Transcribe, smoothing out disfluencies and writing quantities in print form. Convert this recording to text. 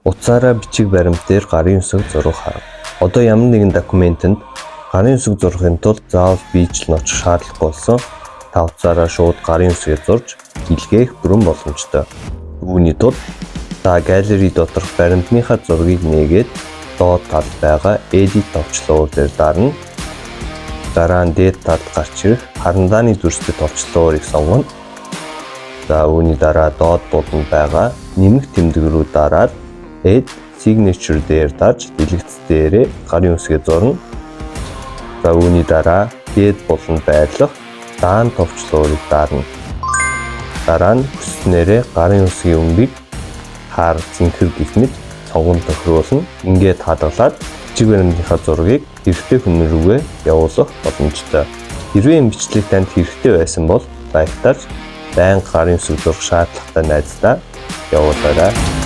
Утсаараа бичиг баримт дээр гарын үсэг зураг харав. Одоо ямар нэгэн документэнд гарын үсэг зурхын тулд заавал биечлэн очих шаардлагагүй болсон. Та утсаараа шууд гарын үсгээ зурж илгээх бүрэн боломжтой. Үүний тулд та галерей доторх баримтныхаа зургийг нээгээд доод талд байгаа edit товчлуур дээр дарна. Дараа нь дээд талд гарч ирэх харандааны дүрстэй товчлуурыг сонгоно. За үүний дараа доод буланд байгаа нэмэх тэмдэг рүү дараад Add Signature дээр дарж дэлгэц дээрээ гарын үсгээ зурна. За үүний дараа дээд буланд байрлах даан товчлуурыг дарна. Дараа нь хүснээрээ гарын үсгийн өмгийг хаар зинхэр гэх мэт сонгон тохируулна. Ингээд хадгалаад бичиг баримтынхаа зургийг хэрэгтэй хүн рүүгээ явуулах боломжтой. Хэрвээ энэ бичлэг танд хэрэгтэй байсан бол лайктарч байнга гарын үсэг зурх шаардлагатай найздаа явуулаарай.